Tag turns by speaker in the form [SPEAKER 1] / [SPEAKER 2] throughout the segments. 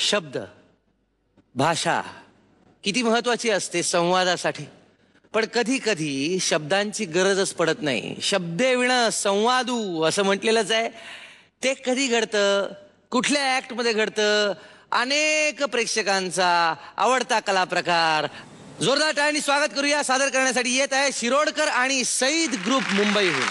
[SPEAKER 1] शब्द भाषा किती महत्वाची असते संवादासाठी, पण कधी कधी शब्दांची गरजच पडत नाही. शब्दे विण संवादू असं म्हटलेलंच आहे. ते कधी घडतं, कुठल्या ऍक्टमध्ये घडतं, अनेक प्रेक्षकांचा आवडता कला प्रकार. जोरदार टाळ्यांनी स्वागत करूया. सादर करण्यासाठी येत आहे शिरोडकर आणि सईद ग्रुप मुंबईहून.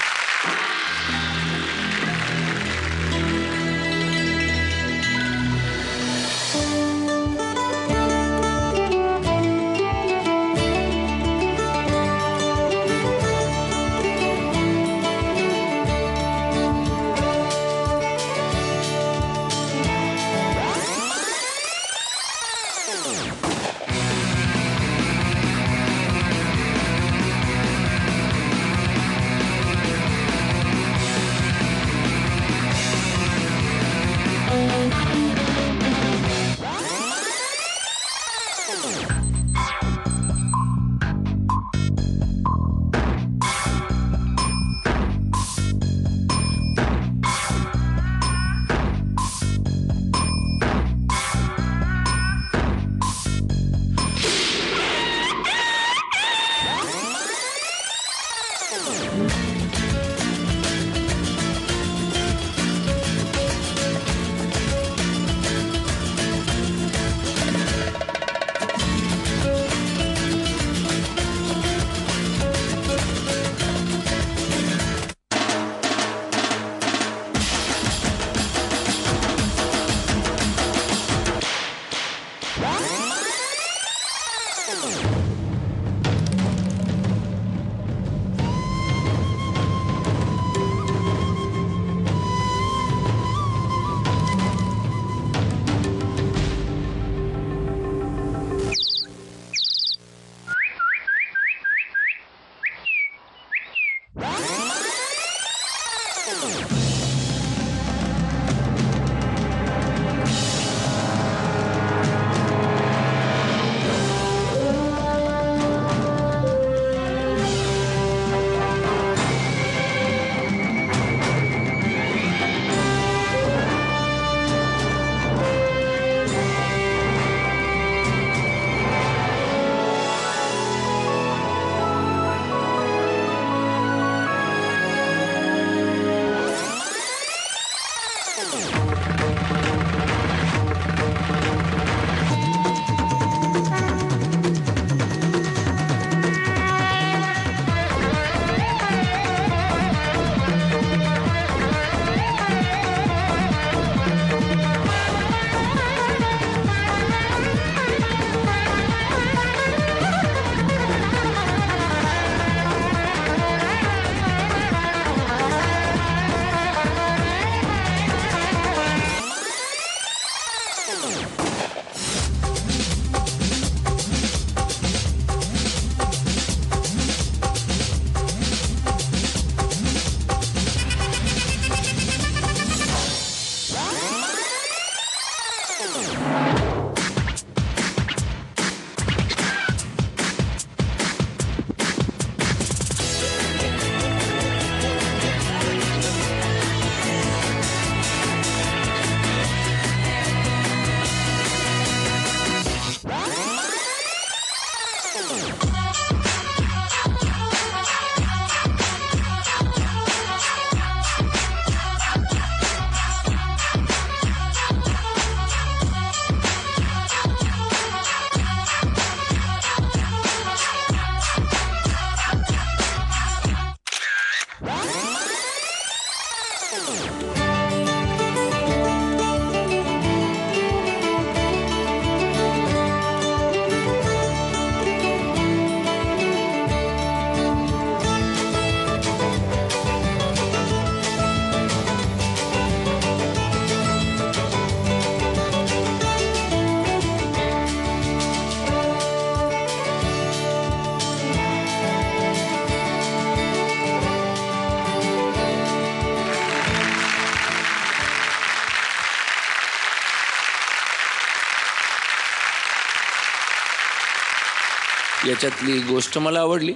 [SPEAKER 2] याच्यातली गोष्ट मला आवडली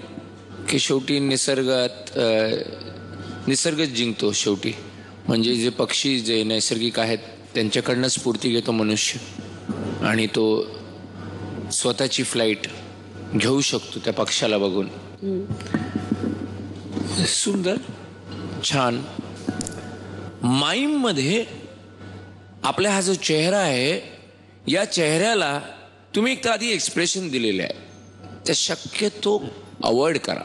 [SPEAKER 2] की शेवटी निसर्गच जिंकतो शेवटी. म्हणजे जे पक्षी जे नैसर्गिक आहेत त्यांच्याकडनं स्फूर्ती घेतो मनुष्य. आणि तो स्वतःची फ्लाईट घेऊ शकतो त्या पक्षाला बघून. सुंदर, छान. माईम मध्ये आपला हा जो चेहरा आहे, या चेहऱ्याला तुम्ही एक तर आधी एक्सप्रेशन दिलेले आहे, ते शक्यतो अवॉइड करा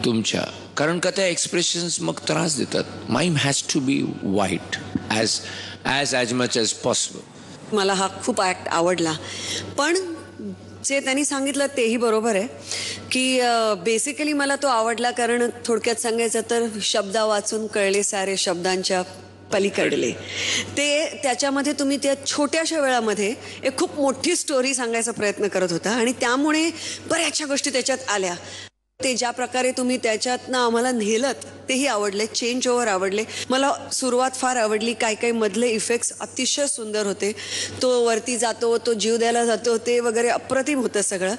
[SPEAKER 2] तुमच्या, कारण का त्या एक्सप्रेशन्स मग त्रास देतात. माईम हॅज टू बी वाईट ॲज मच ॲज पॉसिबल.
[SPEAKER 3] मला हा खूप ॲक्ट आवडला, पण जे त्यांनी सांगितलं तेही बरोबर आहे की बेसिकली मला तो आवडला कारण थोडक्यात सांगायचं तर शब्द वाचून कळले सारे शब्दांच्या पलीकडले. ते त्याच्यामध्ये तुम्ही त्या छोट्याशा वेळामध्ये एक खूप मोठी स्टोरी सांगायचा प्रयत्न करत होता आणि त्यामुळे बऱ्याचशा गोष्टी त्याच्यात आल्या. ते ज्या प्रकारे तुम्ही त्याच्यातनं आम्हाला नेलत तेही आवडले. चेंज ओव्हर आवडले मला. सुरुवात फार आवडली. काही मधले इफेक्ट्स अतिशय सुंदर होते. तो वरती जातो, तो जीव द्यायला जातो, ते वगैरे अप्रतिम होतं सगळं.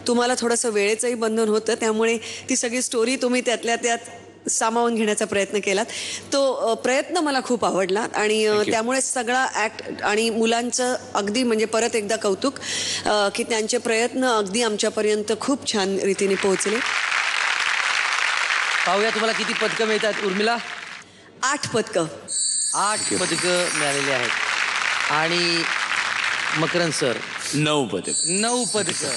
[SPEAKER 3] तुम्हाला थोडंसं वेळेचंही बंधन होतं, त्यामुळे ती सगळी स्टोरी तुम्ही त्यातल्या त्यात सामावून घेण्याचा प्रयत्न केलात. तो प्रयत्न मला खूप आवडला आणि त्यामुळे सगळा ॲक्ट आणि मुलांचं अगदी म्हणजे परत एकदा कौतुक की त्यांचे प्रयत्न अगदी आमच्यापर्यंत खूप छान रीतीने पोहोचले.
[SPEAKER 1] पाहूया तुम्हाला किती पदकं मिळतात. उर्मिला,
[SPEAKER 3] 8 पदकं.
[SPEAKER 1] 8 पदकं मिळालेली आहेत आणि मकरंद सर
[SPEAKER 2] 9 पदक.
[SPEAKER 1] 9 पदकं.